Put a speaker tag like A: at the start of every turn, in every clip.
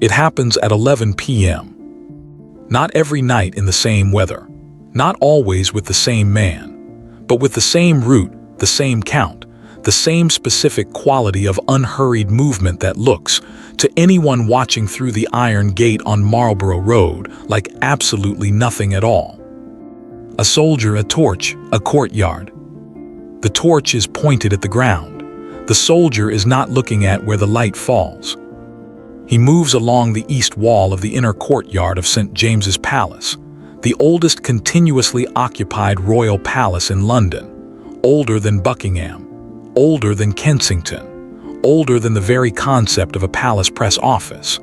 A: It happens at 11 p.m. Not every night in the same weather, not always with the same man, but with the same route, the same count, the same specific quality of unhurried movement that looks, to anyone watching through the iron gate on Marlborough Road, like absolutely nothing at all. A soldier, a torch, a courtyard. The torch is pointed at the ground. The soldier is not looking at where the light falls. He moves along the east wall of the inner courtyard of St. James's Palace, the oldest continuously occupied royal palace in London, older than Buckingham, older than Kensington, older than the very concept of a palace press office.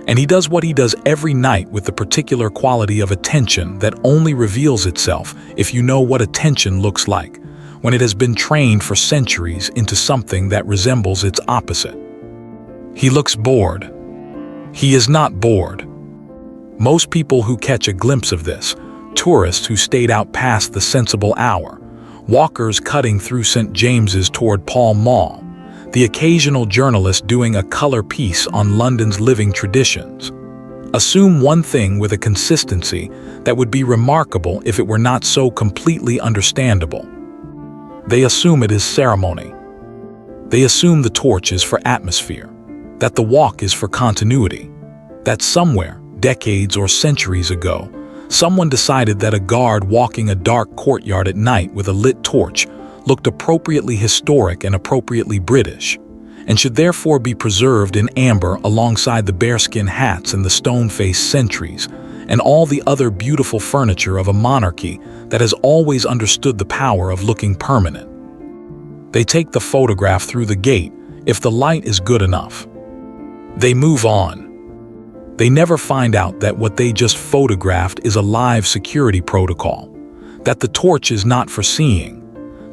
A: And he does what he does every night with the particular quality of attention that only reveals itself if you know what attention looks like, when it has been trained for centuries into something that resembles its opposite. He looks bored. He is not bored. Most people who catch a glimpse of this, tourists who stayed out past the sensible hour, walkers cutting through St. James's toward Pall Mall, the occasional journalist doing a color piece on London's living traditions, assume one thing with a consistency that would be remarkable if it were not so completely understandable. They assume it is ceremony. They assume the torch is for atmosphere, that the walk is for continuity, that somewhere, decades or centuries ago, someone decided that a guard walking a dark courtyard at night with a lit torch looked appropriately historic and appropriately British, and should therefore be preserved in amber alongside the bearskin hats and the stone-faced sentries, and all the other beautiful furniture of a monarchy that has always understood the power of looking permanent. They take the photograph through the gate if the light is good enough. They move on. They never find out that what they just photographed is a live security protocol, that the torch is not for seeing,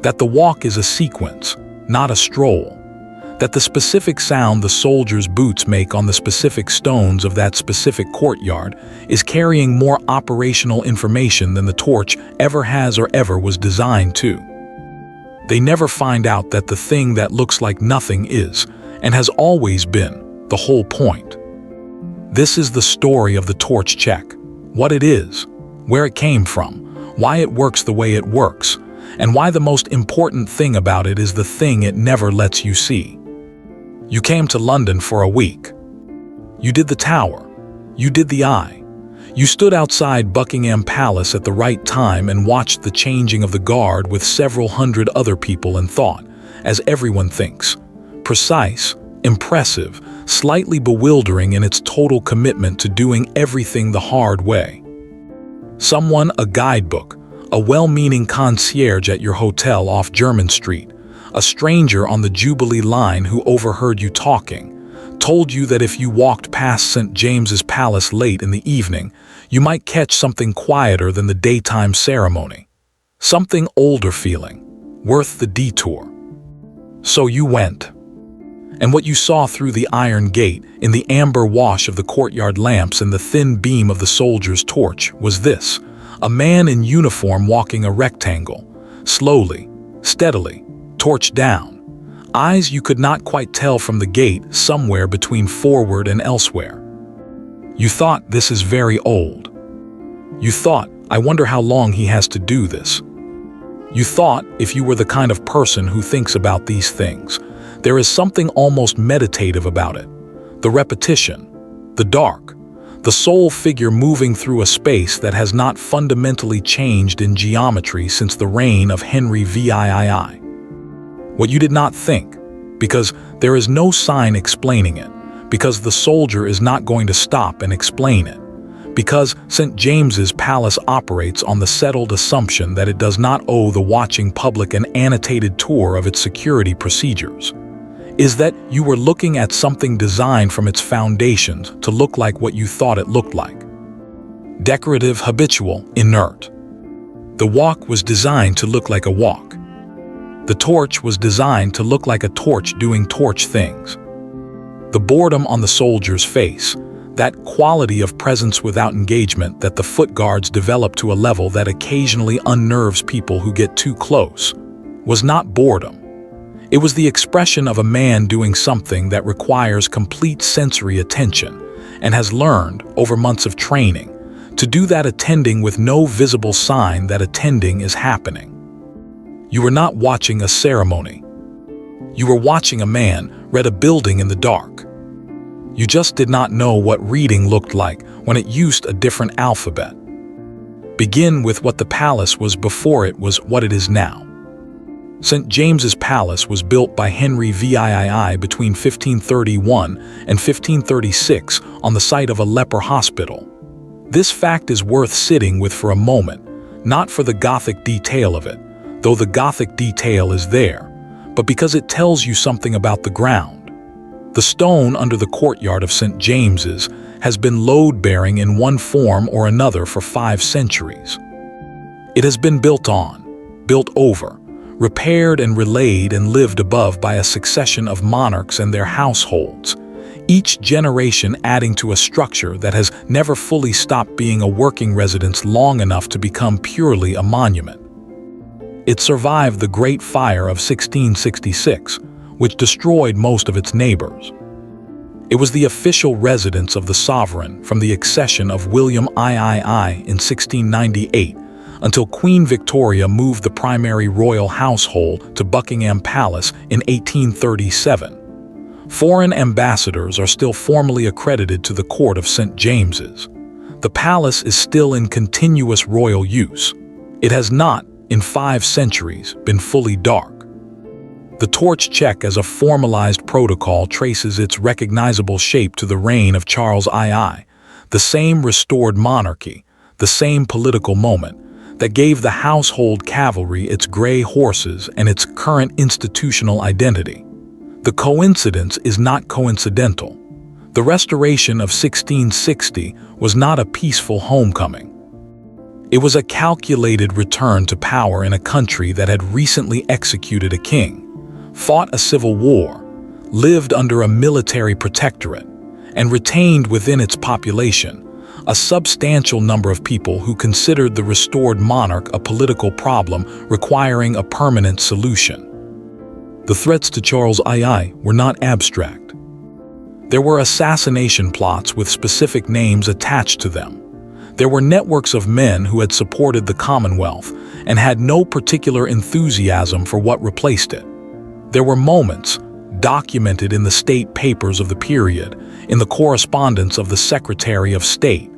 A: that the walk is a sequence, not a stroll, that the specific sound the soldier's boots make on the specific stones of that specific courtyard is carrying more operational information than the torch ever has or ever was designed to. They never find out that the thing that looks like nothing is, and has always been, the whole point. This is the story of the torch check, what it is, where it came from, why it works the way it works, and why the most important thing about it is the thing it never lets you see. You came to London for a week. You did the Tower. You did the Eye. You stood outside Buckingham Palace at the right time and watched the changing of the guard with several hundred other people and thought, as everyone thinks, precise, impressive, slightly bewildering in its total commitment to doing everything the hard way. Someone, a guidebook, a well-meaning concierge at your hotel off Jermyn Street, a stranger on the Jubilee line who overheard you talking, told you that if you walked past St. James's Palace late in the evening, you might catch something quieter than the daytime ceremony, something older feeling, worth the detour. So you went. And what you saw through the iron gate, in the amber wash of the courtyard lamps and the thin beam of the soldier's torch, was this: a man in uniform walking a rectangle, slowly, steadily, torch down, eyes you could not quite tell from the gate, somewhere between forward and elsewhere. You thought, this is very old. You thought, I wonder how long he has to do this. You thought, if you were the kind of person who thinks about these things, there is something almost meditative about it. The repetition, the dark, the sole figure moving through a space that has not fundamentally changed in geometry since the reign of Henry VIII. What you did not think, because there is no sign explaining it, because the soldier is not going to stop and explain it, because St. James's Palace operates on the settled assumption that it does not owe the watching public an annotated tour of its security procedures, is that you were looking at something designed from its foundations to look like what you thought it looked like. Decorative, habitual, inert. The walk was designed to look like a walk. The torch was designed to look like a torch doing torch things. The boredom on the soldier's face, that quality of presence without engagement that the foot guards develop to a level that occasionally unnerves people who get too close, was not boredom. It was the expression of a man doing something that requires complete sensory attention, and has learned, over months of training, to do that attending with no visible sign that attending is happening. You were not watching a ceremony. You were watching a man read a building in the dark. You just did not know what reading looked like when it used a different alphabet. Begin with what the palace was before it was what it is now. St. James's Palace was built by Henry VIII between 1531 and 1536 on the site of a leper hospital. This fact is worth sitting with for a moment, not for the Gothic detail of it, though the Gothic detail is there, but because it tells you something about the ground. The stone under the courtyard of St. James's has been load-bearing in one form or another for 5 centuries. It has been built on, built over, repaired and relayed and lived above by a succession of monarchs and their households, each generation adding to a structure that has never fully stopped being a working residence long enough to become purely a monument. It survived the Great Fire of 1666, which destroyed most of its neighbors. It was the official residence of the sovereign from the accession of William III in 1698 until Queen Victoria moved the primary royal household to Buckingham Palace in 1837. Foreign ambassadors are still formally accredited to the court of St. James's. The palace is still in continuous royal use. It has not, in 5 centuries, been fully dark. The torch check as a formalized protocol traces its recognizable shape to the reign of Charles II, the same restored monarchy, the same political moment, that gave the household cavalry its gray horses and its current institutional identity. The coincidence is not coincidental. The restoration of 1660 was not a peaceful homecoming. It was a calculated return to power in a country that had recently executed a king, fought a civil war, lived under a military protectorate, and retained within its population a substantial number of people who considered the restored monarch a political problem requiring a permanent solution. The threats to Charles II were not abstract. There were assassination plots with specific names attached to them. There were networks of men who had supported the Commonwealth and had no particular enthusiasm for what replaced it. There were moments, documented in the state papers of the period, in the correspondence of the Secretary of State,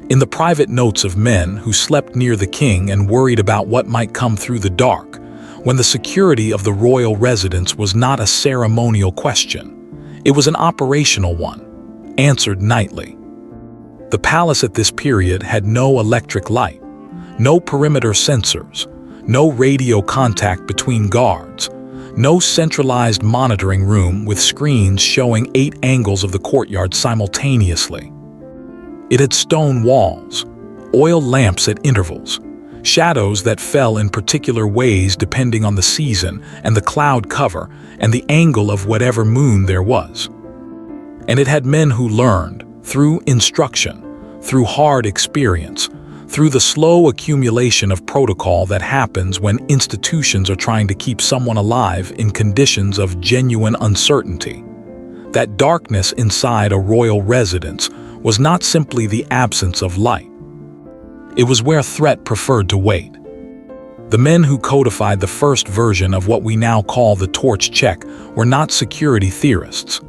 A: in the private notes of men who slept near the king and worried about what might come through the dark, when the security of the royal residence was not a ceremonial question. It was an operational one, answered nightly. The palace at this period had no electric light, no perimeter sensors, no radio contact between guards, no centralized monitoring room with screens showing 8 angles of the courtyard simultaneously. It had stone walls, oil lamps at intervals, shadows that fell in particular ways depending on the season and the cloud cover and the angle of whatever moon there was. And it had men who learned, through instruction, through hard experience, through the slow accumulation of protocol that happens when institutions are trying to keep someone alive in conditions of genuine uncertainty. That darkness inside a royal residence was not simply the absence of light. It was where threat preferred to wait. The men who codified the first version of what we now call the torch check were not security theorists.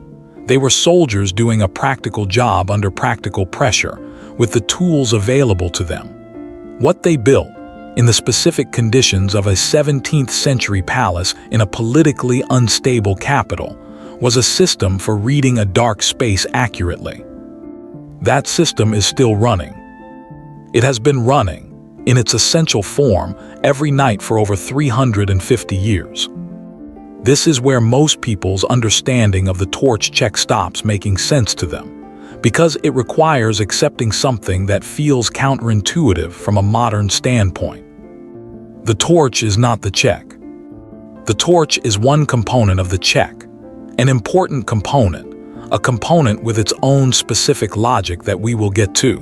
A: They were soldiers doing a practical job under practical pressure, with the tools available to them. What they built, in the specific conditions of a 17th century palace in a politically unstable capital, was a system for reading a dark space accurately. That system is still running. It has been running, in its essential form, every night for over 350 years. This is where most people's understanding of the torch check stops making sense to them, because it requires accepting something that feels counterintuitive from a modern standpoint. The torch is not the check. The torch is one component of the check, an important component, a component with its own specific logic that we will get to.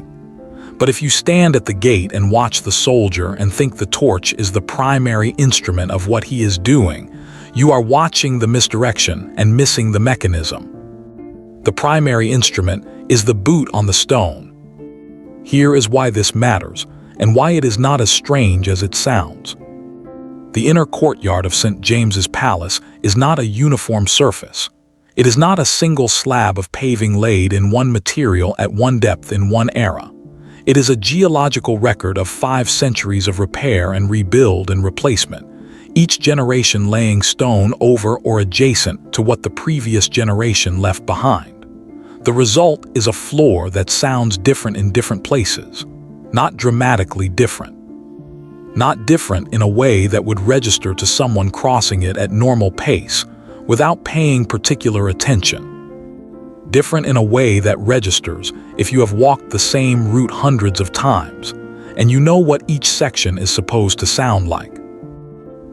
A: But if you stand at the gate and watch the soldier and think the torch is the primary instrument of what he is doing, you are watching the misdirection and missing the mechanism. The primary instrument is the boot on the stone. Here is why this matters, and why it is not as strange as it sounds. The inner courtyard of St. James's Palace is not a uniform surface. It is not a single slab of paving laid in one material at one depth in one era. It is a geological record of 5 centuries of repair and rebuild and replacement, each generation laying stone over or adjacent to what the previous generation left behind. The result is a floor that sounds different in different places, not dramatically different. Not different in a way that would register to someone crossing it at normal pace without paying particular attention. Different in a way that registers if you have walked the same route hundreds of times and you know what each section is supposed to sound like.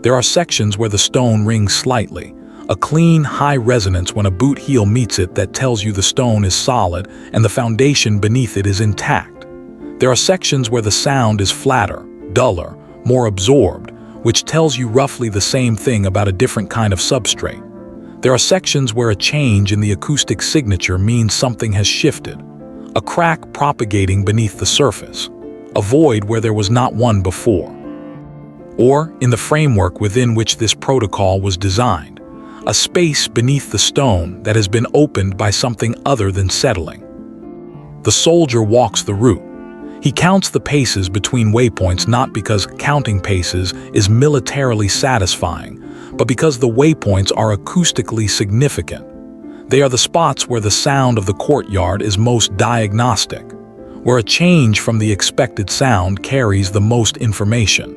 A: There are sections where the stone rings slightly, a clean, high resonance when a boot heel meets it that tells you the stone is solid and the foundation beneath it is intact. There are sections where the sound is flatter, duller, more absorbed, which tells you roughly the same thing about a different kind of substrate. There are sections where a change in the acoustic signature means something has shifted, a crack propagating beneath the surface, a void where there was not one before. Or, in the framework within which this protocol was designed, a space beneath the stone that has been opened by something other than settling. The soldier walks the route. He counts the paces between waypoints not because counting paces is militarily satisfying, but because the waypoints are acoustically significant. They are the spots where the sound of the courtyard is most diagnostic, where a change from the expected sound carries the most information.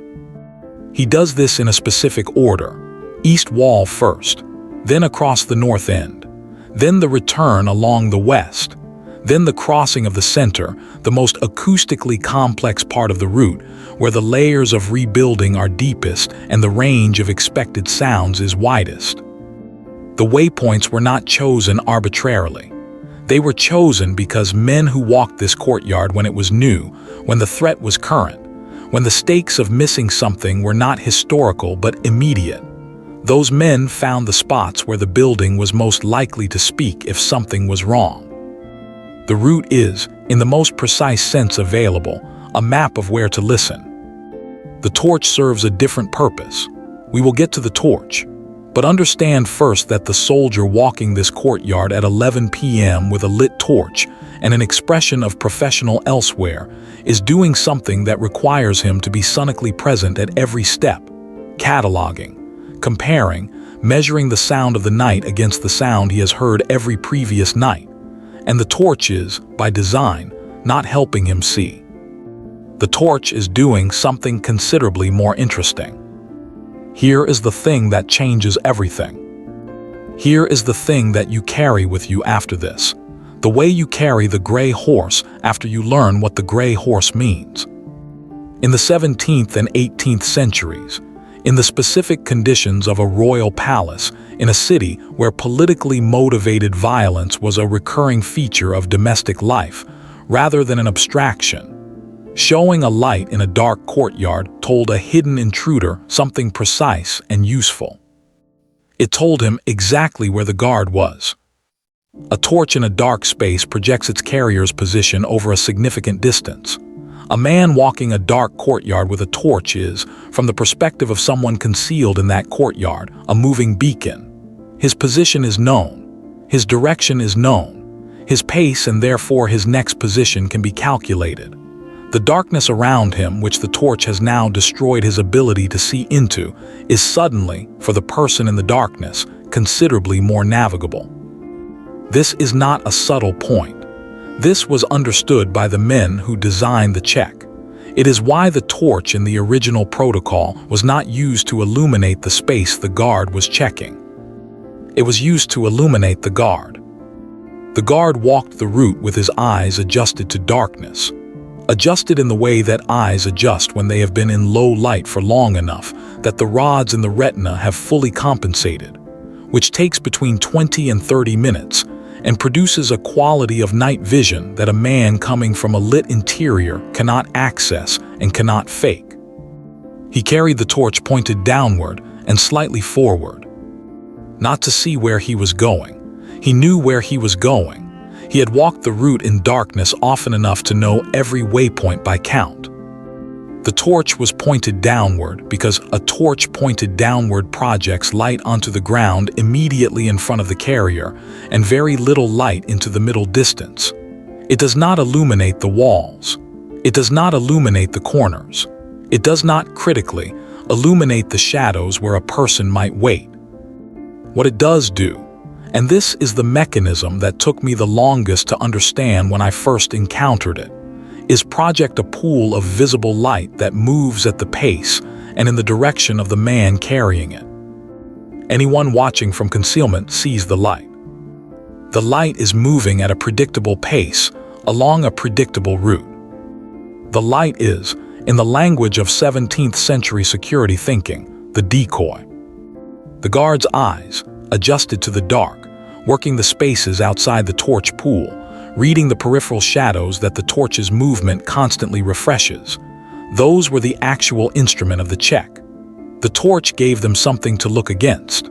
A: He does this in a specific order: east wall first, then across the north end, then the return along the west, then the crossing of the center, the most acoustically complex part of the route, where the layers of rebuilding are deepest and the range of expected sounds is widest. The waypoints were not chosen arbitrarily. They were chosen because men who walked this courtyard when it was new, when the threat was current, when the stakes of missing something were not historical but immediate, those men found the spots where the building was most likely to speak if something was wrong. The route is, in the most precise sense available, a map of where to listen. The torch serves a different purpose. We will get to the torch, but understand first that the soldier walking this courtyard at 11 p.m. with a lit torch and an expression of professional elsewhere is doing something that requires him to be sonically present at every step, cataloging, comparing, measuring the sound of the night against the sound he has heard every previous night. And the torch is, by design, not helping him see. The torch is doing something considerably more interesting. Here is the thing that changes everything. Here is the thing that you carry with you after this, the way you carry the gray horse after you learn what the gray horse means. In the 17th and 18th centuries, in the specific conditions of a royal palace, in a city where politically motivated violence was a recurring feature of domestic life, rather than an abstraction, showing a light in a dark courtyard told a hidden intruder something precise and useful. It told him exactly where the guard was. A torch in a dark space projects its carrier's position over a significant distance. A man walking a dark courtyard with a torch is, from the perspective of someone concealed in that courtyard, a moving beacon. His position is known. His direction is known. His pace and therefore his next position can be calculated. The darkness around him, which the torch has now destroyed his ability to see into, is suddenly, for the person in the darkness, considerably more navigable. This is not a subtle point. This was understood by the men who designed the check. It is why the torch in the original protocol was not used to illuminate the space the guard was checking. It was used to illuminate the guard. The guard walked the route with his eyes adjusted to darkness, adjusted in the way that eyes adjust when they have been in low light for long enough that the rods in the retina have fully compensated, which takes between 20 and 30 minutes, and produces a quality of night vision that a man coming from a lit interior cannot access and cannot fake. He carried the torch pointed downward and slightly forward. Not to see where he was going. He knew where he was going, He had walked the route in darkness often enough to know every waypoint by count. The torch was pointed downward because a torch pointed downward projects light onto the ground immediately in front of the carrier and very little light into the middle distance. It does not illuminate the walls. It does not illuminate the corners. It does not critically illuminate the shadows where a person might wait. What it does do, and this is the mechanism that took me the longest to understand when I first encountered it, is project a pool of visible light that moves at the pace and in the direction of the man carrying it. Anyone watching from concealment sees the light. The light is moving at a predictable pace along a predictable route. The light is, in the language of 17th century security thinking, the decoy. The guard's eyes, adjusted to the dark, working the spaces outside the torch pool, reading the peripheral shadows that the torch's movement constantly refreshes. Those were the actual instrument of the check. The torch gave them something to look against.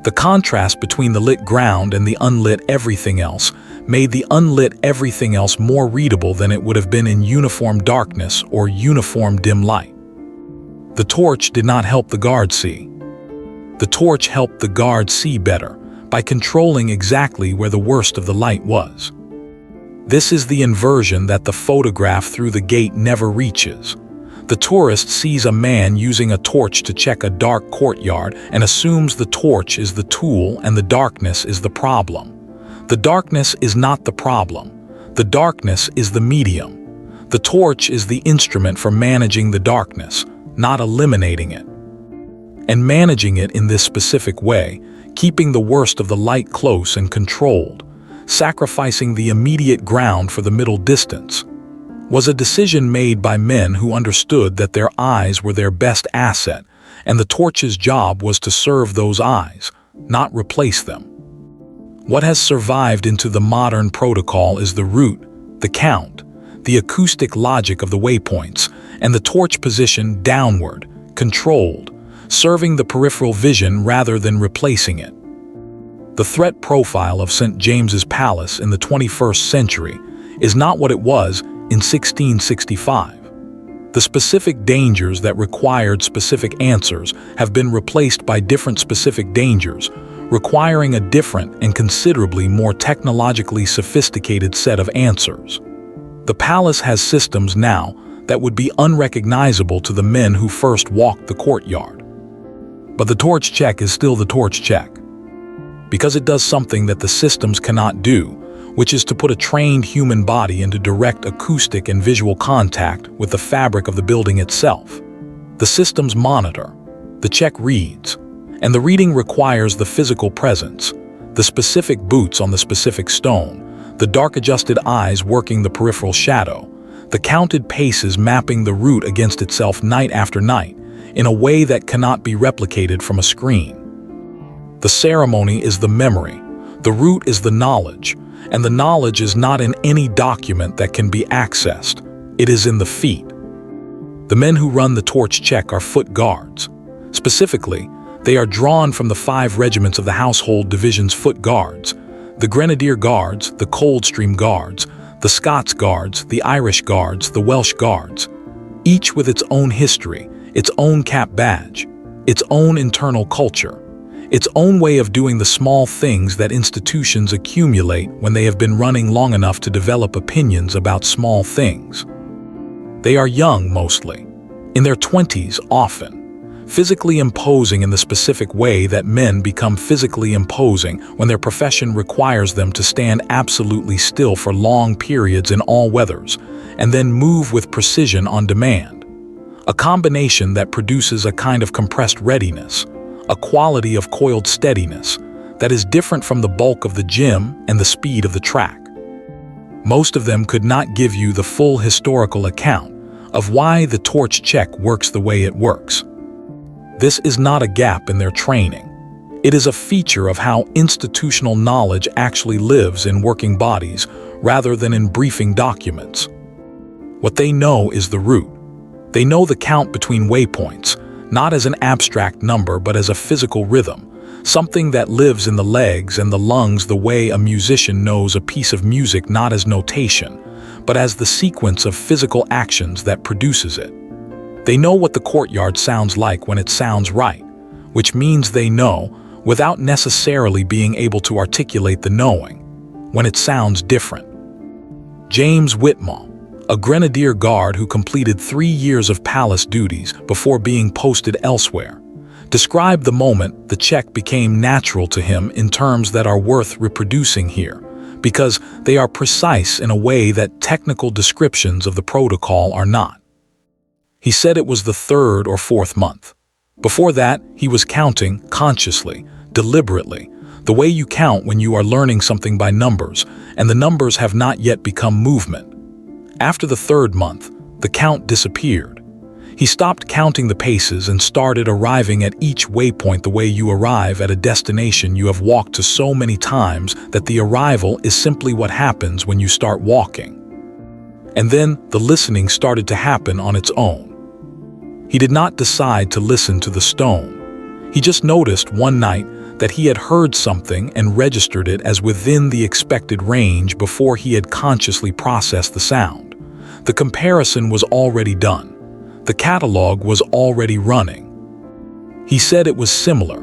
A: The contrast between the lit ground and the unlit everything else made the unlit everything else more readable than it would have been in uniform darkness or uniform dim light. The torch did not help the guard see. The torch helped the guard see better by controlling exactly where the worst of the light was. This is the inversion that the photograph through the gate never reaches. The tourist sees a man using a torch to check a dark courtyard and assumes the torch is the tool and the darkness is the problem. The darkness is not the problem. The darkness is the medium. The torch is the instrument for managing the darkness, not eliminating it. And managing it in this specific way, keeping the worst of the light close and controlled, sacrificing the immediate ground for the middle distance, was a decision made by men who understood that their eyes were their best asset, and the torch's job was to serve those eyes, not replace them. What has survived into the modern protocol is the route, the count, the acoustic logic of the waypoints, and the torch position downward, controlled, serving the peripheral vision rather than replacing it. The threat profile of St. James's Palace in the 21st century is not what it was in 1665. The specific dangers that required specific answers have been replaced by different specific dangers, requiring a different and considerably more technologically sophisticated set of answers. The palace has systems now that would be unrecognizable to the men who first walked the courtyard. But the torch check is still the torch check, because it does something that the systems cannot do, which is to put a trained human body into direct acoustic and visual contact with the fabric of the building itself. The systems monitor, the check reads, and the reading requires the physical presence, the specific boots on the specific stone, the dark-adjusted eyes working the peripheral shadow, the counted paces mapping the route against itself night after night, in a way that cannot be replicated from a screen. The ceremony is the memory, the route is the knowledge, and the knowledge is not in any document that can be accessed. It is in the feet. The men who run the torch check are foot guards. Specifically, they are drawn from the 5 regiments of the Household Division's foot guards, the Grenadier Guards, the Coldstream Guards, the Scots Guards, the Irish Guards, the Welsh Guards, each with its own history, its own cap badge, its own internal culture, its own way of doing the small things that institutions accumulate when they have been running long enough to develop opinions about small things. They are young mostly, in their 20s often, physically imposing in the specific way that men become physically imposing when their profession requires them to stand absolutely still for long periods in all weathers, and then move with precision on demand. A combination that produces a kind of compressed readiness, a quality of coiled steadiness that is different from the bulk of the gym and the speed of the track. Most of them could not give you the full historical account of why the torch check works the way it works. This is not a gap in their training. It is a feature of how institutional knowledge actually lives in working bodies rather than in briefing documents. What they know is the route. They know the count between waypoints, not as an abstract number but as a physical rhythm, something that lives in the legs and the lungs the way a musician knows a piece of music not as notation, but as the sequence of physical actions that produces it. They know what the courtyard sounds like when it sounds right, which means they know, without necessarily being able to articulate the knowing, when it sounds different. James Whitmore, a grenadier guard who completed 3 years of palace duties before being posted elsewhere, described the moment the check became natural to him in terms that are worth reproducing here, because they are precise in a way that technical descriptions of the protocol are not. He said it was the 3rd or 4th month. Before that, he was counting consciously, deliberately, the way you count when you are learning something by numbers, and the numbers have not yet become movement. After the 3rd month, the count disappeared. He stopped counting the paces and started arriving at each waypoint the way you arrive at a destination you have walked to so many times that the arrival is simply what happens when you start walking. And then the listening started to happen on its own. He did not decide to listen to the stone. He just noticed one night that he had heard something and registered it as within the expected range before he had consciously processed the sound. The comparison was already done. The catalog was already running. He said it was similar,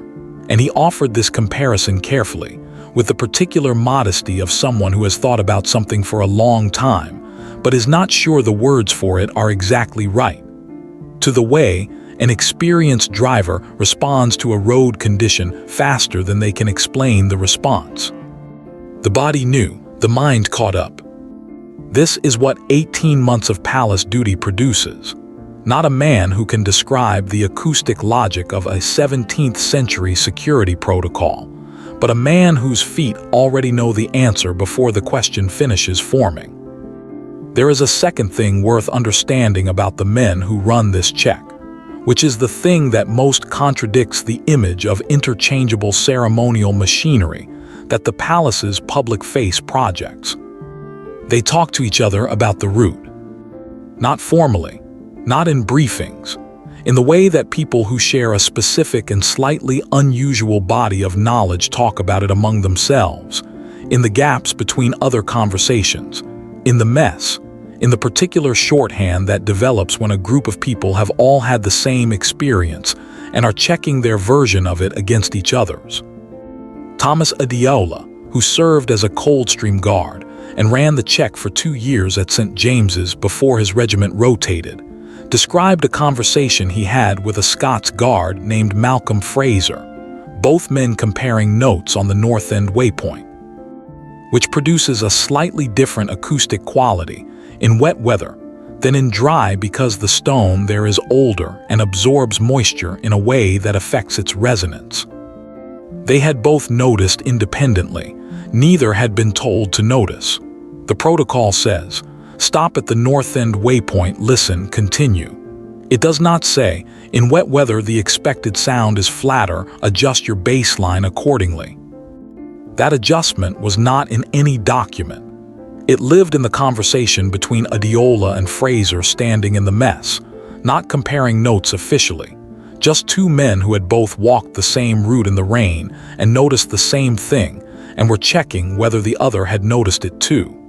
A: and he offered this comparison carefully, with the particular modesty of someone who has thought about something for a long time, but is not sure the words for it are exactly right. To the way an experienced driver responds to a road condition faster than they can explain the response. The body knew, the mind caught up. This is what 18 months of palace duty produces. Not a man who can describe the acoustic logic of a 17th century security protocol, but a man whose feet already know the answer before the question finishes forming. There is a second thing worth understanding about the men who run this check, which is the thing that most contradicts the image of interchangeable ceremonial machinery that the palace's public face projects. They talk to each other about the route. Not formally, not in briefings, in the way that people who share a specific and slightly unusual body of knowledge talk about it among themselves, in the gaps between other conversations, in the mess, in the particular shorthand that develops when a group of people have all had the same experience and are checking their version of it against each other's. Thomas Adiola, who served as a Coldstream guard and ran the check for 2 years at St. James's before his regiment rotated, described a conversation he had with a Scots guard named Malcolm Fraser, both men comparing notes on the North End waypoint, which produces a slightly different acoustic quality in wet weather than in dry because the stone there is older and absorbs moisture in a way that affects its resonance. They had both noticed independently. Neither had been told to notice. The protocol says, stop at the North End waypoint, listen, continue. It does not say, in wet weather the expected sound is flatter, adjust your baseline accordingly. That adjustment was not in any document. It lived in the conversation between Adiola and Fraser standing in the mess, not comparing notes officially. Just 2 men who had both walked the same route in the rain and noticed the same thing and were checking whether the other had noticed it too.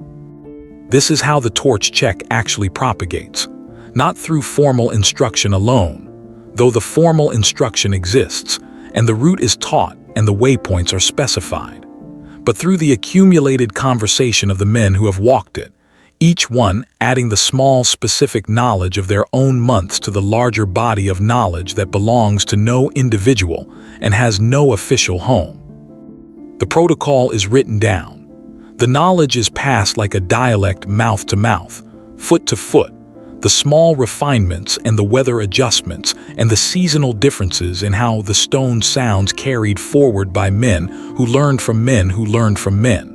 A: This is how the torch check actually propagates, not through formal instruction alone, though the formal instruction exists and the route is taught and the waypoints are specified, but through the accumulated conversation of the men who have walked it, each one adding the small specific knowledge of their own months to the larger body of knowledge that belongs to no individual and has no official home. The protocol is written down. The knowledge is passed like a dialect mouth to mouth, foot to foot. The small refinements and the weather adjustments and the seasonal differences in how the stone sounds carried forward by men who learned from men who learned from men.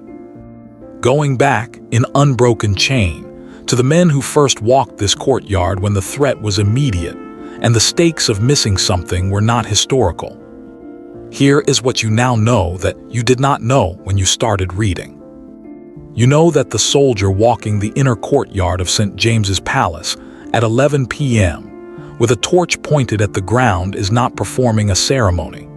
A: Going back in unbroken chain to the men who first walked this courtyard when the threat was immediate and the stakes of missing something were not historical. Here is what you now know that you did not know when you started reading. You know that the soldier walking the inner courtyard of St. James's Palace at 11 p.m. with a torch pointed at the ground is not performing a ceremony.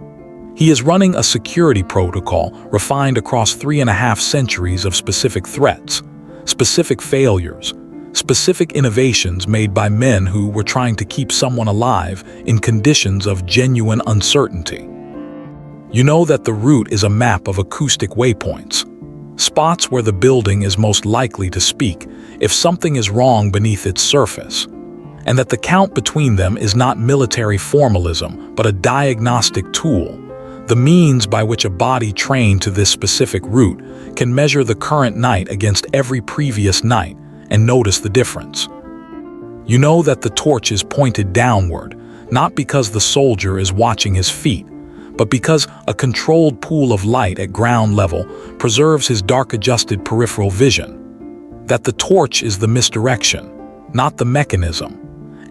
A: He is running a security protocol refined across 3.5 centuries of specific threats, specific failures, specific innovations made by men who were trying to keep someone alive in conditions of genuine uncertainty. You know that the route is a map of acoustic waypoints, spots where the building is most likely to speak if something is wrong beneath its surface, and that the count between them is not military formalism but a diagnostic tool, the means by which a body trained to this specific route can measure the current night against every previous night and notice the difference. You know that the torch is pointed downward, not because the soldier is watching his feet, but because a controlled pool of light at ground level preserves his dark-adjusted peripheral vision. That the torch is the misdirection, not the mechanism,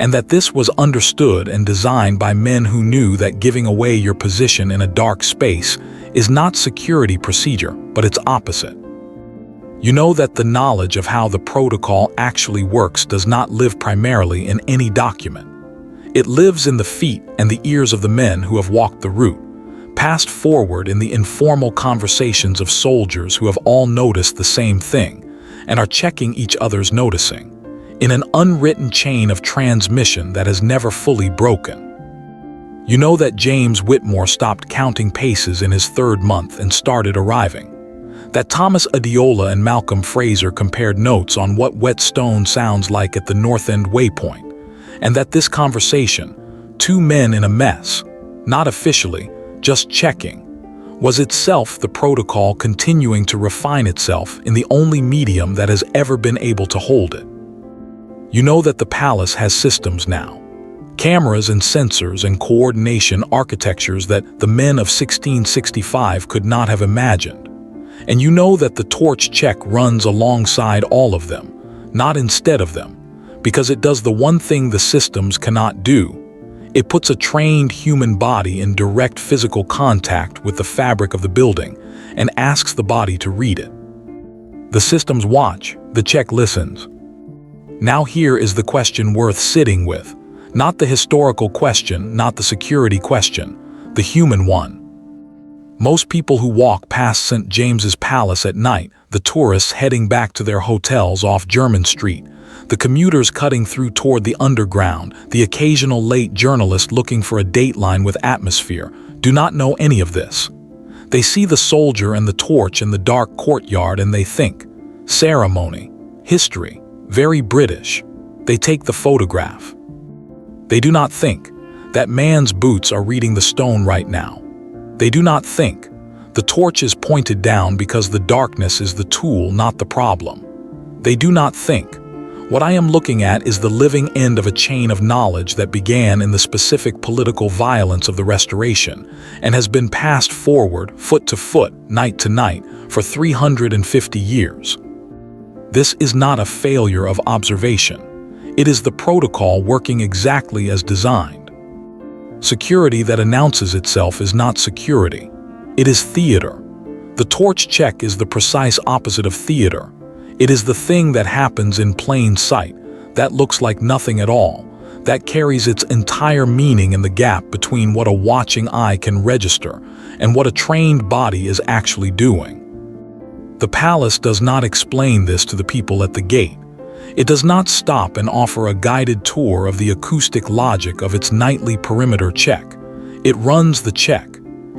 A: and that this was understood and designed by men who knew that giving away your position in a dark space is not security procedure, but its opposite. You know that the knowledge of how the protocol actually works does not live primarily in any document. It lives in the feet and the ears of the men who have walked the route, passed forward in the informal conversations of soldiers who have all noticed the same thing and are checking each other's noticing, in an unwritten chain of transmission that has never fully broken. You know that James Whitmore stopped counting paces in his 3rd month and started arriving. That Thomas Adiola and Malcolm Fraser compared notes on what wet stone sounds like at the North End waypoint, and that this conversation, 2 men in a mess, not officially, just checking, was itself the protocol continuing to refine itself in the only medium that has ever been able to hold it. You know that the palace has systems now, cameras and sensors and coordination architectures that the men of 1665 could not have imagined. And you know that the torch check runs alongside all of them, not instead of them, because it does the one thing the systems cannot do. It puts a trained human body in direct physical contact with the fabric of the building and asks the body to read it. The systems watch, the check listens. Now here is the question worth sitting with, not the historical question, not the security question, the human one. Most people who walk past St. James's Palace at night, the tourists heading back to their hotels off Jermyn Street, the commuters cutting through toward the underground, the occasional late journalist looking for a dateline with atmosphere, do not know any of this. They see the soldier and the torch in the dark courtyard and they think, ceremony, history, very British. They take the photograph. They do not think, that man's boots are reading the stone right now. They do not think, the torch is pointed down because the darkness is the tool, not the problem. They do not think, what I am looking at is the living end of a chain of knowledge that began in the specific political violence of the Restoration and has been passed forward, foot to foot, night to night, for 350 years. This is not a failure of observation. It is the protocol working exactly as designed. Security that announces itself is not security. It is theater. The torch check is the precise opposite of theater. It is the thing that happens in plain sight, that looks like nothing at all, that carries its entire meaning in the gap between what a watching eye can register and what a trained body is actually doing. The palace does not explain this to the people at the gate. It does not stop and offer a guided tour of the acoustic logic of its nightly perimeter check. It runs the check.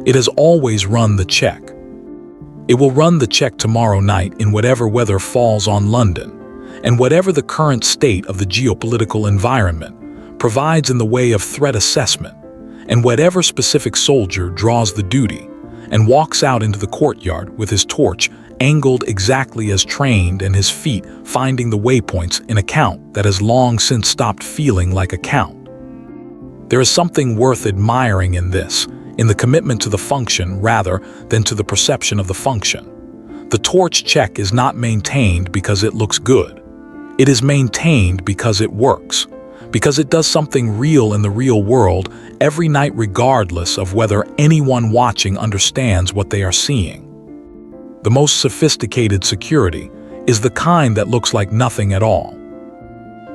A: It has always run the check. It will run the check tomorrow night in whatever weather falls on London, and whatever the current state of the geopolitical environment provides in the way of threat assessment, and whatever specific soldier draws the duty and walks out into the courtyard with his torch angled exactly as trained and his feet finding the waypoints in a count that has long since stopped feeling like a count. There is something worth admiring in this, in the commitment to the function rather than to the perception of the function. The torch check is not maintained because it looks good. It is maintained because it works, because it does something real in the real world every night regardless of whether anyone watching understands what they are seeing. The most sophisticated security is the kind that looks like nothing at all.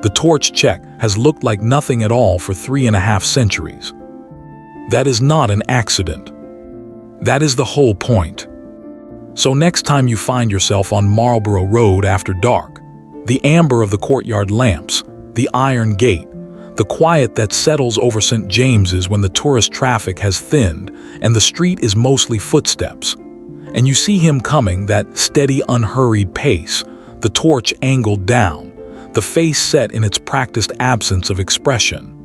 A: The torch check has looked like nothing at all for 3.5 centuries. That is not an accident. That is the whole point. So next time you find yourself on Marlborough Road after dark, the amber of the courtyard lamps, the iron gate, the quiet that settles over St. James's when the tourist traffic has thinned and the street is mostly footsteps, and you see him coming, that steady, unhurried pace, the torch angled down, the face set in its practiced absence of expression.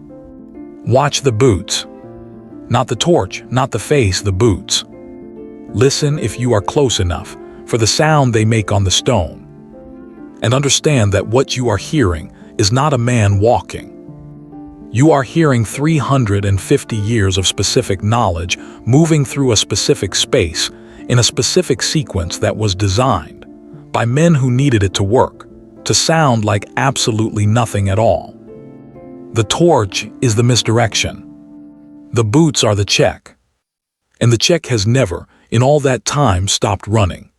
A: Watch the boots. Not the torch, not the face, the boots. Listen, if you are close enough, for the sound they make on the stone. And understand that what you are hearing is not a man walking. You are hearing 350 years of specific knowledge moving through a specific space in a specific sequence that was designed by men who needed it to work, to sound like absolutely nothing at all. The torch is the misdirection. The boots are the check. And the check has never, in all that time, stopped running.